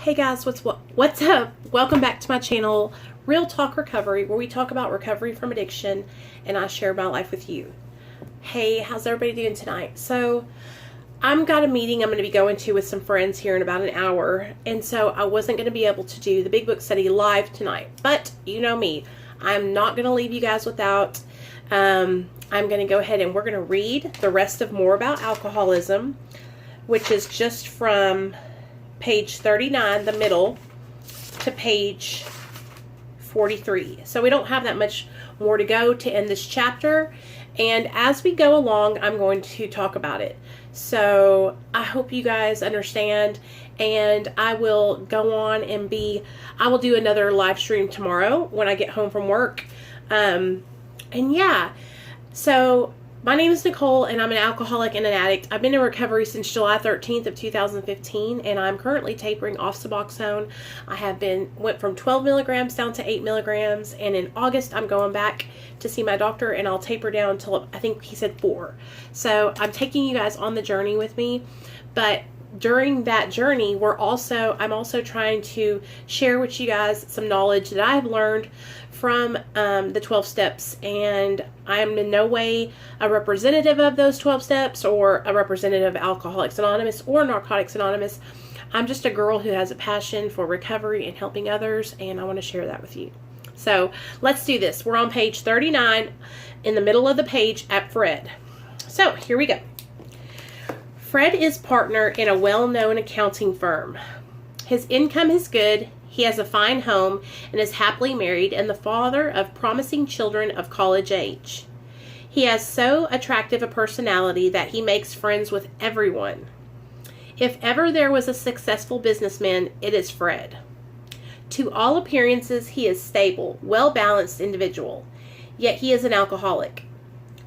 Hey guys, what's up? Welcome back to my channel, Real Talk Recovery, where we talk about recovery from addiction and I share my life with you. Hey, how's everybody doing tonight? So, I've got a meeting I'm going to be going to with some friends here in about an hour, and so I wasn't going to be able to do the Big Book Study live tonight. But, you know me, I'm not going to leave you guys without. I'm going to go ahead and we're going to read the rest of More About Alcoholism, which is just from page 39, the middle, to page 43. So we don't have that much more to go to end this chapter. And as we go along, I'm going to talk about it. So I hope you guys understand. And I will go on and I will do another live stream tomorrow when I get home from work. And yeah, so my name is Nicole, and I'm an alcoholic and an addict. I've been in recovery since July 13th of 2015, and I'm currently tapering off Suboxone. Went from 12 milligrams down to 8 milligrams, and in August I'm going back to see my doctor, and I'll taper down until I think he said 4. So I'm taking you guys on the journey with me, but during that journey, I'm also trying to share with you guys some knowledge that I've learned from the 12 steps, and I am in no way a representative of those 12 steps or a representative of Alcoholics Anonymous or Narcotics Anonymous. I'm just a girl who has a passion for recovery and helping others, and I want to share that with you. So let's do this. We're on page 39 in the middle of the page at Fred. So here we go. Fred is partner in a well-known accounting firm. His income is good. He has a fine home and is happily married and the father of promising children of college age. He has so attractive a personality that he makes friends with everyone. If ever there was a successful businessman, it is Fred. To all appearances, he is stable, well-balanced individual, yet he is an alcoholic.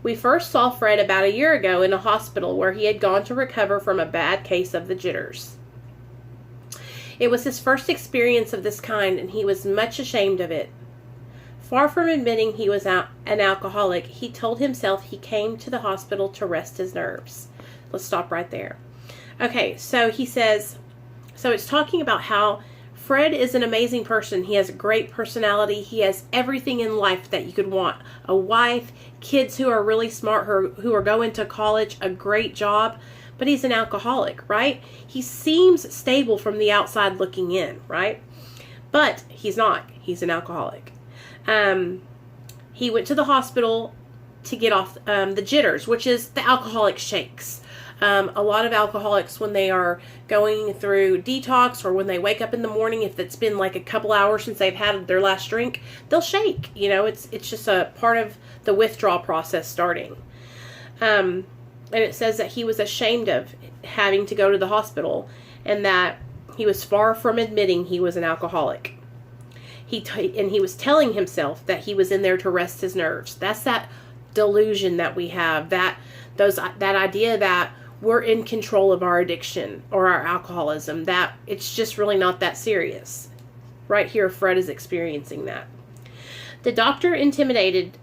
We first saw Fred about a year ago in a hospital where he had gone to recover from a bad case of the jitters. It was his first experience of this kind, and he was much ashamed of it. Far from admitting he was an alcoholic, he told himself he came to the hospital to rest his nerves. Let's stop right there. Okay, so he says, it's talking about how Fred is an amazing person. He has a great personality. He has everything in life that you could want. A wife, kids who are really smart, who are going to college, a great job. But he's an alcoholic, right? He seems stable from the outside looking in, right? But he's not. He's an alcoholic. He went to the hospital to get off the jitters, which is the alcoholic shakes. A lot of alcoholics, when they are going through detox or when they wake up in the morning, if it's been like a couple hours since they've had their last drink, they'll shake. You know, it's just a part of the withdrawal process starting. And it says that he was ashamed of having to go to the hospital and that he was far from admitting he was an alcoholic. And he was telling himself that he was in there to rest his nerves. That's that delusion that we have, that idea that we're in control of our addiction or our alcoholism, that it's just really not that serious. Right here, Fred is experiencing that. The doctor intimated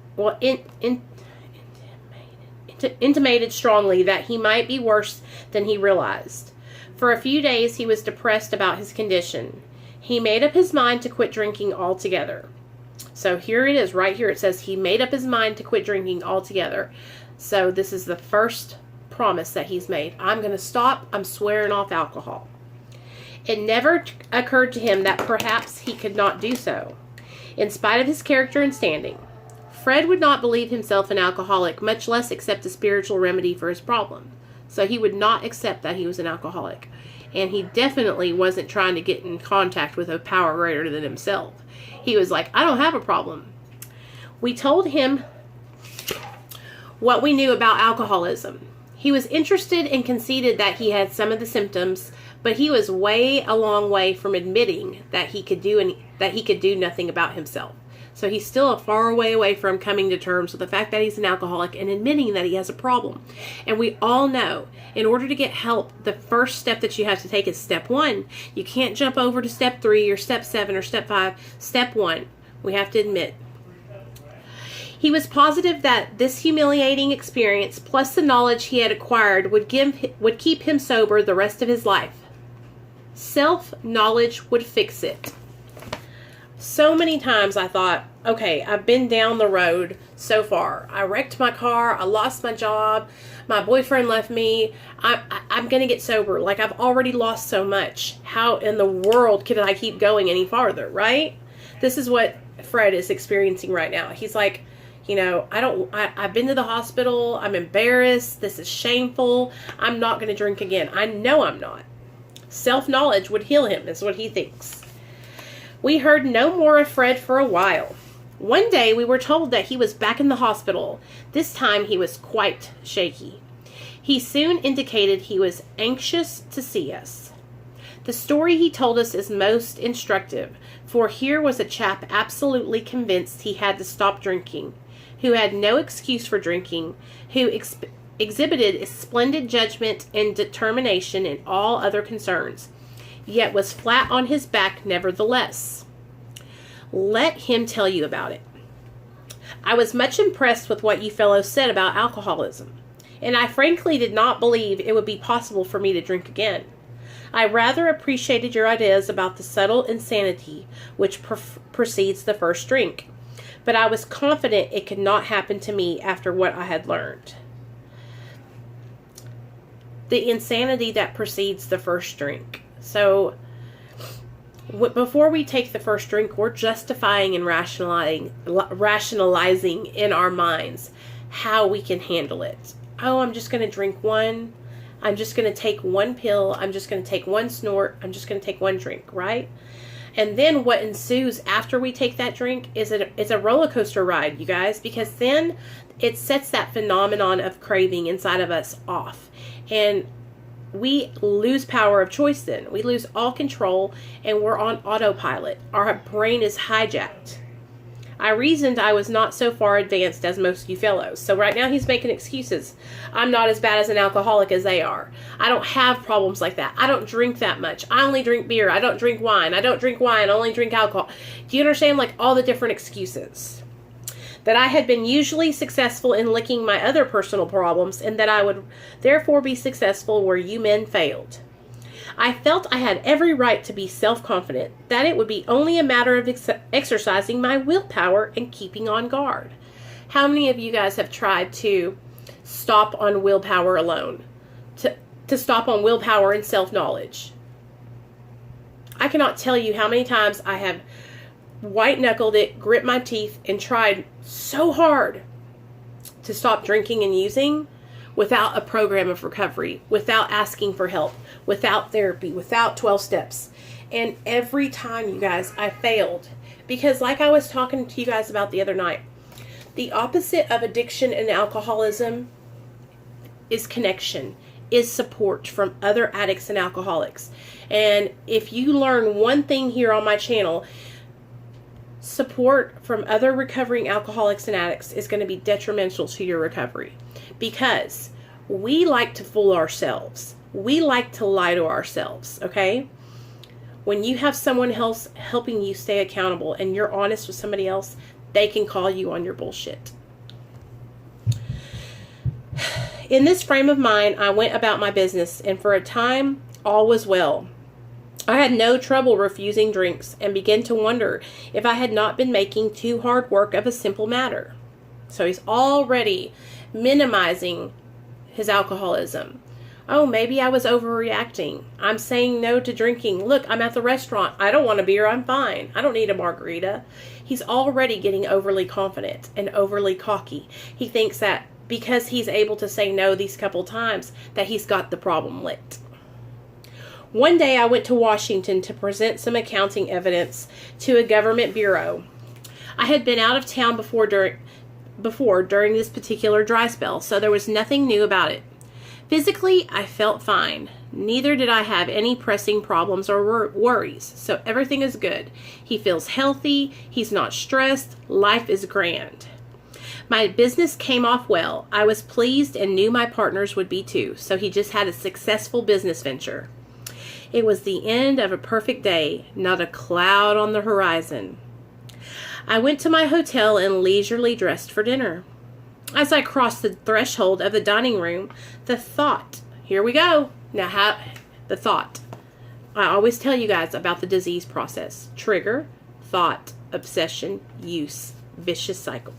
strongly that he might be worse than he realized. For a few days, he was depressed about his condition. He made up his mind to quit drinking altogether. So here it is, right here. It says he made up his mind to quit drinking altogether. So this is the first promise that he's made. I'm going to stop. I'm swearing off alcohol. It never occurred to him that perhaps he could not do so, in spite of his character and standing. Fred would not believe himself an alcoholic, much less accept a spiritual remedy for his problem. So he would not accept that he was an alcoholic. And he definitely wasn't trying to get in contact with a power greater than himself. He was like, I don't have a problem. We told him what we knew about alcoholism. He was interested and conceded that he had some of the symptoms, but he was a long way from admitting that he could do nothing about himself. So he's still a far away from coming to terms with the fact that he's an alcoholic and admitting that he has a problem. And we all know, in order to get help, the first step that you have to take is step 1. You can't jump over to step 3 or step 7 or step 5. Step 1, we have to admit. He was positive that this humiliating experience, plus the knowledge he had acquired, would keep him sober the rest of his life. Self-knowledge would fix it. So many times I thought, okay, I've been down the road so far. I wrecked my car. I lost my job. My boyfriend left me. I'm going to get sober. Like, I've already lost so much. How in the world could I keep going any farther, right? This is what Fred is experiencing right now. He's like, you know, I've been to the hospital. I'm embarrassed. This is shameful. I'm not going to drink again. I know I'm not. Self-knowledge would heal him, is what he thinks. We heard no more of Fred for a while. One day we were told that he was back in the hospital. This time he was quite shaky. He soon indicated he was anxious to see us. The story he told us is most instructive, for here was a chap absolutely convinced he had to stop drinking, who had no excuse for drinking, who exhibited splendid judgment and determination in all other concerns, yet was flat on his back nevertheless. Let him tell you about it. I was much impressed with what you fellows said about alcoholism, and I frankly did not believe it would be possible for me to drink again. I rather appreciated your ideas about the subtle insanity which precedes the first drink, but I was confident it could not happen to me after what I had learned. The insanity that precedes the first drink. So, before we take the first drink, we're justifying and rationalizing in our minds how we can handle it. Oh, I'm just going to drink one. I'm just going to take one pill. I'm just going to take one snort. I'm just going to take one drink, right? And then what ensues after we take that drink is a roller coaster ride, you guys, because then it sets that phenomenon of craving inside of us off. And we lose power of choice then. We lose all control and we're on autopilot. Our brain is hijacked. I reasoned I was not so far advanced as most of you fellows. So right now he's making excuses. I'm not as bad as an alcoholic as they are. I don't have problems like that. I don't drink that much. I only drink beer. I don't drink wine. I don't drink wine. I only drink alcohol. Do you understand, like, all the different excuses? That I had been usually successful in licking my other personal problems, and that I would therefore be successful where you men failed. I felt I had every right to be self-confident, that it would be only a matter of exercising my willpower and keeping on guard. How many of you guys have tried to stop on willpower alone? To stop on willpower and self-knowledge? I cannot tell you how many times I have white-knuckled it, gripped my teeth, and tried so hard to stop drinking and using without a program of recovery, without asking for help, without therapy, without 12 steps. And every time, you guys, I failed. Because like I was talking to you guys about the other night, the opposite of addiction and alcoholism is connection, is support from other addicts and alcoholics. And if you learn one thing here on my channel, support from other recovering alcoholics and addicts is going to be detrimental to your recovery, because we like to fool ourselves. We like to lie to ourselves, okay? When you have someone else helping you stay accountable and you're honest with somebody else, they can call you on your bullshit. In this frame of mind, I went about my business, and for a time, all was well. I had no trouble refusing drinks and began to wonder if I had not been making too hard work of a simple matter. So he's already minimizing his alcoholism. Oh, maybe I was overreacting. I'm saying no to drinking. Look, I'm at the restaurant. I don't want a beer. I'm fine. I don't need a margarita. He's already getting overly confident and overly cocky. He thinks that because he's able to say no these couple times, that he's got the problem licked. One day I went to Washington to present some accounting evidence to a government bureau. I had been out of town before during this particular dry spell, so there was nothing new about it. Physically, I felt fine. Neither did I have any pressing problems or worries, so everything is good. He feels healthy, he's not stressed, life is grand. My business came off well. I was pleased and knew my partners would be too, so he just had a successful business venture. It was the end of a perfect day, not a cloud on the horizon. I went to my hotel and leisurely dressed for dinner. As I crossed the threshold of the dining room, the thought, here we go. Now, the thought, I always tell you guys about the disease process. Trigger, thought, obsession, use, vicious cycle.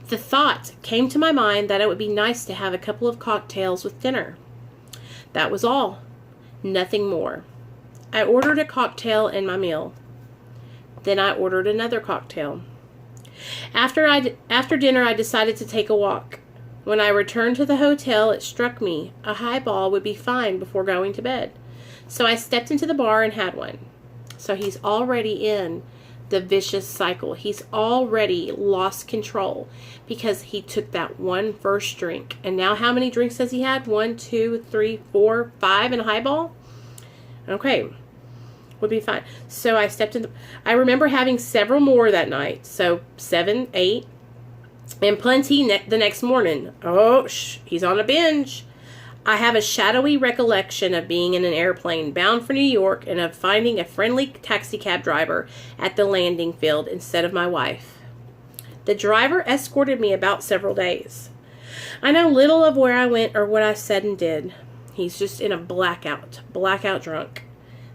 The thought came to my mind that it would be nice to have a couple of cocktails with dinner. That was all. Nothing more. I ordered a cocktail in my meal. Then I ordered another cocktail. After dinner, I decided to take a walk. When I returned to the hotel, it struck me a highball would be fine before going to bed. So I stepped into the bar and had one. So he's already in the vicious cycle. He's already lost control because he took that one first drink. And now how many drinks has he had? 1, 2, 3, 4, 5 and a highball? Okay. Would be fine. So I stepped in. I remember having several more that night. So 7, 8, and plenty the next morning. Oh, he's on a binge. I have a shadowy recollection of being in an airplane bound for New York and of finding a friendly taxi cab driver at the landing field instead of my wife. The driver escorted me about several days. I know little of where I went or what I said and did. He's just in a blackout drunk.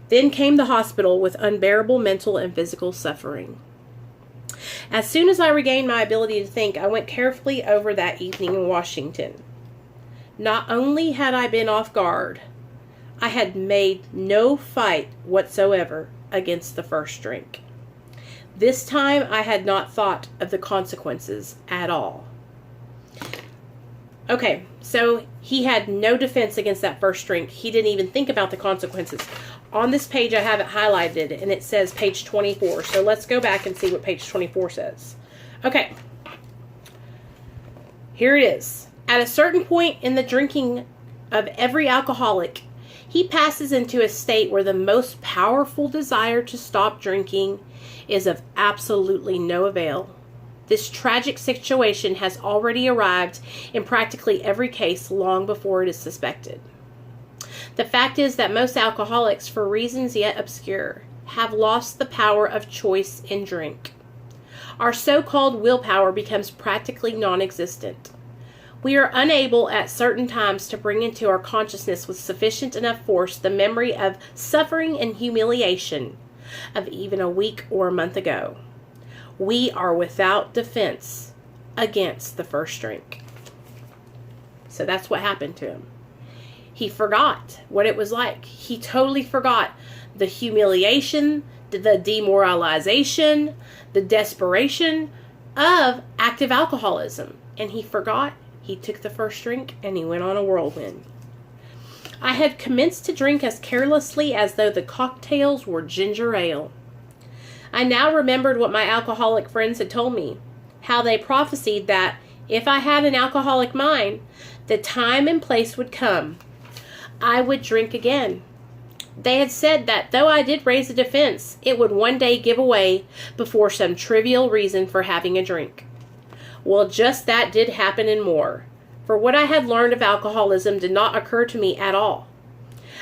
Then came the hospital with unbearable mental and physical suffering. As soon as I regained my ability to think, I went carefully over that evening in Washington. Not only had I been off guard, I had made no fight whatsoever against the first drink. This time I had not thought of the consequences at all. Okay, so he had no defense against that first drink. He didn't even think about the consequences. On this page, I have it highlighted, and it says page 24. So let's go back and see what page 24 says. Okay. Here it is. At a certain point in the drinking of every alcoholic, he passes into a state where the most powerful desire to stop drinking is of absolutely no avail. This tragic situation has already arrived in practically every case long before it is suspected. The fact is that most alcoholics, for reasons yet obscure, have lost the power of choice in drink. Our so-called willpower becomes practically non-existent. We are unable at certain times to bring into our consciousness with sufficient enough force the memory of suffering and humiliation of even a week or a month ago. We are without defense against the first drink. So that's what happened to him. He forgot what it was like. He totally forgot the humiliation, the demoralization, the desperation of active alcoholism. And he forgot. He took the first drink and he went on a whirlwind. I had commenced to drink as carelessly as though the cocktails were ginger ale. I now remembered what my alcoholic friends had told me, how they prophesied that if I had an alcoholic mind, the time and place would come. I would drink again. They had said that though I did raise a defense, it would one day give away before some trivial reason for having a drink. Well, just that did happen and more, for what I had learned of alcoholism did not occur to me at all.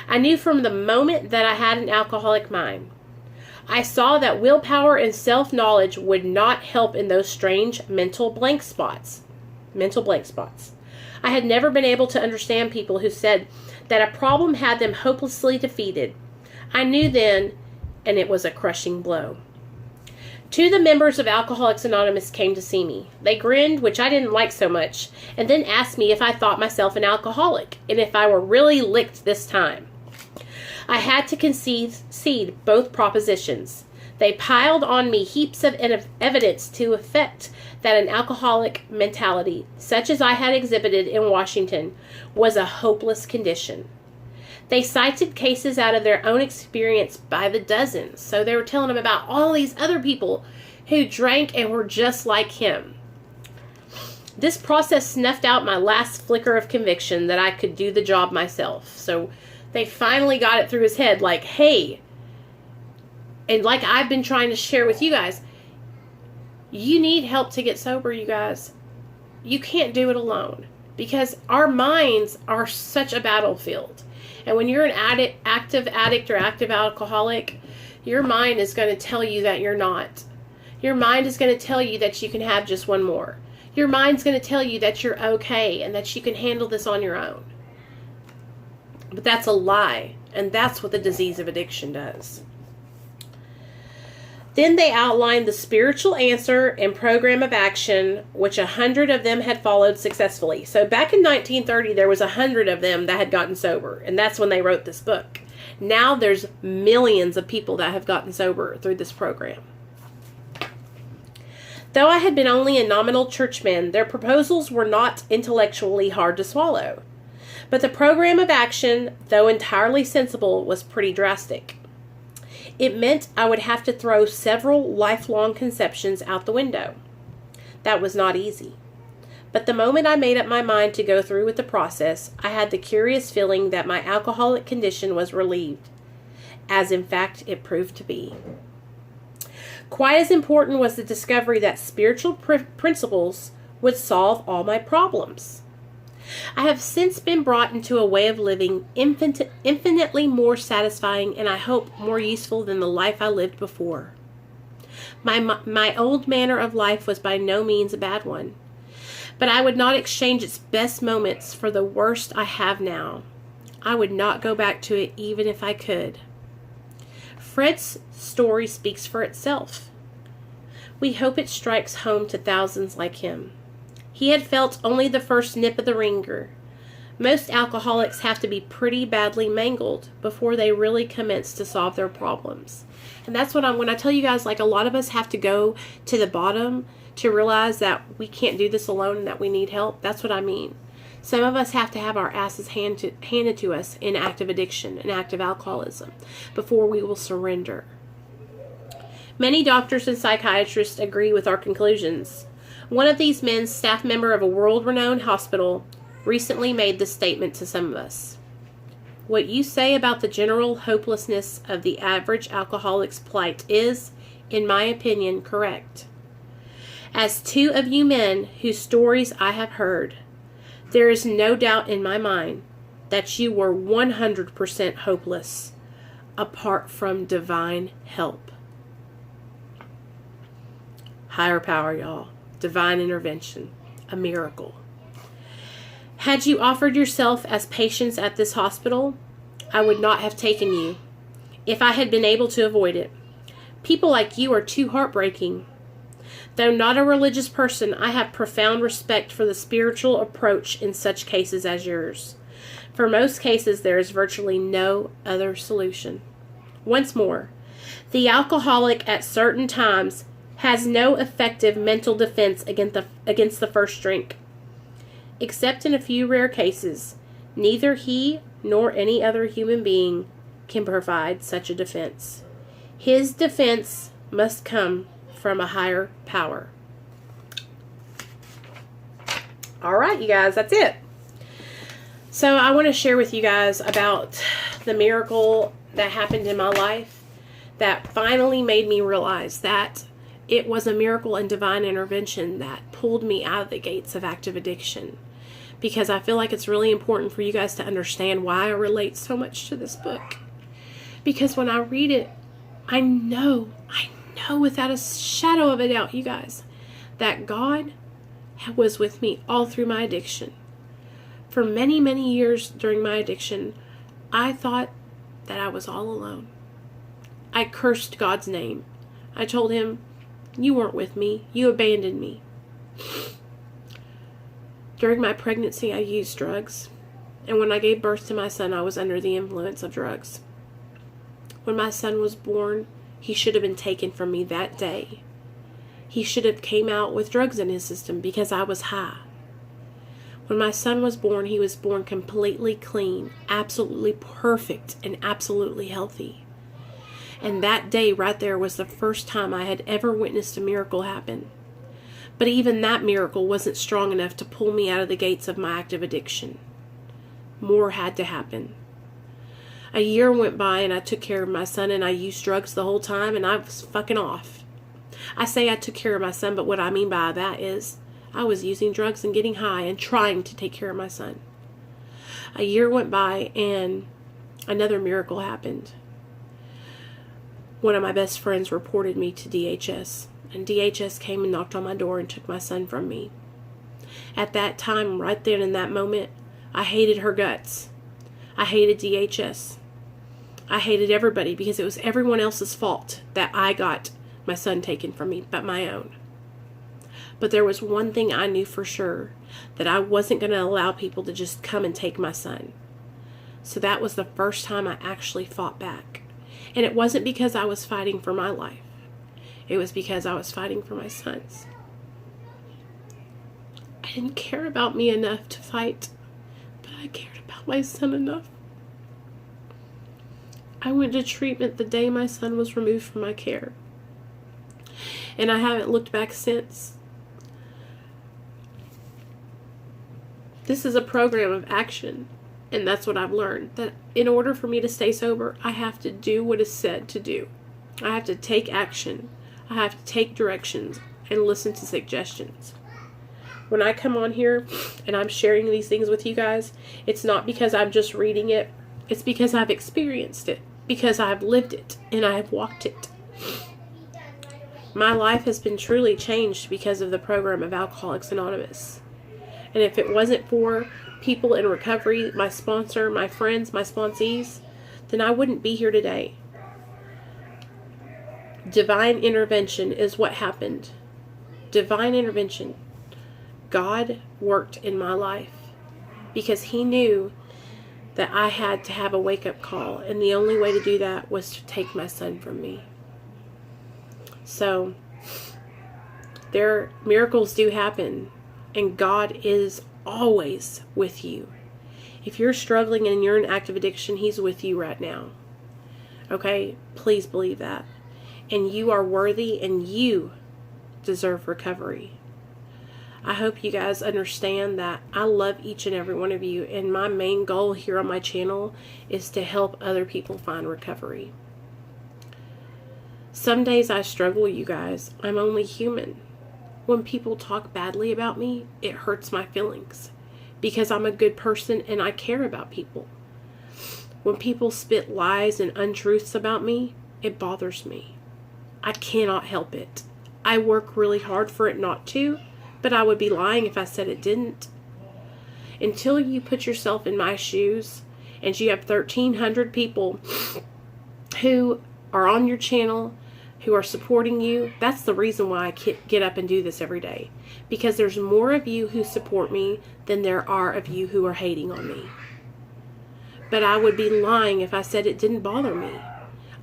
I knew from the moment that I had an alcoholic mind. I saw that willpower and self-knowledge would not help in those strange mental blank spots. I had never been able to understand people who said that a problem had them hopelessly defeated. I knew then, and it was a crushing blow. 2 of the members of Alcoholics Anonymous came to see me. They grinned, which I didn't like so much, and then asked me if I thought myself an alcoholic, and if I were really licked this time. I had to concede both propositions. They piled on me heaps of evidence to effect that an alcoholic mentality, such as I had exhibited in Washington, was a hopeless condition. They cited cases out of their own experience by the dozens. So they were telling them about all these other people who drank and were just like him. This process snuffed out my last flicker of conviction that I could do the job myself. So they finally got it through his head like, hey, and like I've been trying to share with you guys, you need help to get sober, you guys. You can't do it alone because our minds are such a battlefield. And when you're an active addict or active alcoholic, your mind is going to tell you that you're not. Your mind is going to tell you that you can have just one more. Your mind's going to tell you that you're okay and that you can handle this on your own. But that's a lie. And that's what the disease of addiction does. Then they outlined the spiritual answer and program of action, which 100 of them had followed successfully. So back in 1930, there was 100 of them that had gotten sober, and that's when they wrote this book. Now there's millions of people that have gotten sober through this program. Though I had been only a nominal churchman, their proposals were not intellectually hard to swallow. But the program of action, though entirely sensible, was pretty drastic. It meant I would have to throw several lifelong conceptions out the window. That was not easy. But the moment I made up my mind to go through with the process, I had the curious feeling that my alcoholic condition was relieved, as in fact it proved to be. Quite as important was the discovery that spiritual principles would solve all my problems. I have since been brought into a way of living infinitely more satisfying and I hope more useful than the life I lived before. My old manner of life was by no means a bad one, but I would not exchange its best moments for the worst I have now. I would not go back to it even if I could. Fred's story speaks for itself. We hope it strikes home to thousands like him. He had felt only the first nip of the ringer. Most alcoholics have to be pretty badly mangled before they really commence to solve their problems. And that's what when I tell you guys, like, a lot of us have to go to the bottom to realize that we can't do this alone and that we need help. That's what I mean. Some of us have to have our asses handed to us in active addiction and active alcoholism before we will surrender. Many doctors and psychiatrists agree with our conclusions. One of these men, staff member of a world-renowned hospital, recently made this statement to some of us. What you say about the general hopelessness of the average alcoholic's plight is, in my opinion, correct. As two of you men whose stories I have heard, there is no doubt in my mind that you were 100% hopeless, apart from divine help. Higher power, y'all. Divine intervention. A miracle. Had you offered yourself as patients at this hospital, I would not have taken you, if I had been able to avoid it. People like you are too heartbreaking. Though not a religious person, I have profound respect for the spiritual approach in such cases as yours. For most cases, there is virtually no other solution. Once more, the alcoholic at certain times has no effective mental defense against the first drink. Except in a few rare cases, neither he nor any other human being can provide such a defense. His defense must come from a higher power. All right, you guys, that's it. So I want to share with you guys about the miracle that happened in my life that finally made me realize that it was a miracle and divine intervention that pulled me out of the gates of active addiction. Because I feel like it's really important for you guys to understand why I relate so much to this book. Because when I read it, I know without a shadow of a doubt, you guys, that God was with me all through my addiction. For many, many years during my addiction, I thought that I was all alone. I cursed God's name. I told him, you weren't with me. You abandoned me. During my pregnancy, I used drugs. And when I gave birth to my son, I was under the influence of drugs. When my son was born, he should have been taken from me that day. He should have came out with drugs in his system because I was high. When my son was born, he was born completely clean, absolutely perfect, and absolutely healthy. And that day right there was the first time I had ever witnessed a miracle happen. But even that miracle wasn't strong enough to pull me out of the gates of my active addiction. More had to happen. A year went by and I took care of my son and I used drugs the whole time and I was fucking off. I say I took care of my son, but what I mean by that is I was using drugs and getting high and trying to take care of my son. A year went by and another miracle happened. One of my best friends reported me to DHS, and DHS came and knocked on my door and took my son from me. At that time, right then in that moment, I hated her guts. I hated DHS. I hated everybody because it was everyone else's fault that I got my son taken from me but my own. But there was one thing I knew for sure, that I wasn't going to allow people to just come and take my son. So that was the first time I actually fought back. And it wasn't because I was fighting for my life. It was because I was fighting for my son's. I didn't care about me enough to fight, but I cared about my son enough. I went to treatment the day my son was removed from my care. And I haven't looked back since. This is a program of action, and that's what I've learned, that in order for me to stay sober, I have to do what is said to do. I have to take action. I have to take directions and listen to suggestions. When I come on here and I'm sharing these things with you guys, it's not because I'm just reading it. It's because I've experienced it, because I've lived it, and I have walked it. My life has been truly changed because of the program of Alcoholics Anonymous. And if it wasn't for people in recovery, my sponsor, my friends, my sponsees, then I wouldn't be here today. Divine intervention is what happened. Divine intervention. God worked in my life because He knew that I had to have a wake-up call. And the only way to do that was to take my son from me. So, miracles do happen. And God is always with you. If you're struggling and you're in active addiction, He's with you right now. Okay? Please believe that. And you are worthy and you deserve recovery. I hope you guys understand that I love each and every one of you. And my main goal here on my channel is to help other people find recovery. Some days I struggle, you guys. I'm only human. When people talk badly about me, it hurts my feelings because I'm a good person and I care about people. When people spit lies and untruths about me, it bothers me. I cannot help it. I work really hard for it not to, but I would be lying if I said it didn't. Until you put yourself in my shoes and you have 1,300 people who are on your channel, who are supporting you, that's the reason why I get up and do this every day. Because there's more of you who support me than there are of you who are hating on me. But I would be lying if I said it didn't bother me.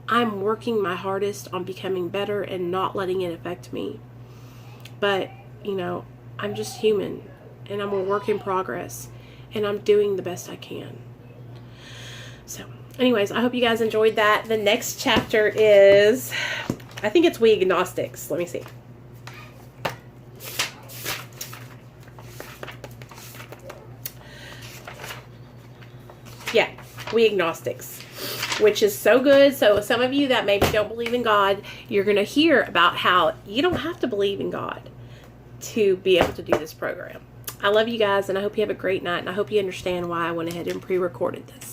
I'm working my hardest on becoming better and not letting it affect me. But, you know, I'm just human and I'm a work in progress and I'm doing the best I can. So, anyways, I hope you guys enjoyed that. The next chapter is, I think it's We Agnostics. Let me see. Yeah, We Agnostics, which is so good. So some of you that maybe don't believe in God, you're going to hear about how you don't have to believe in God to be able to do this program. I love you guys, and I hope you have a great night, and I hope you understand why I went ahead and pre-recorded this.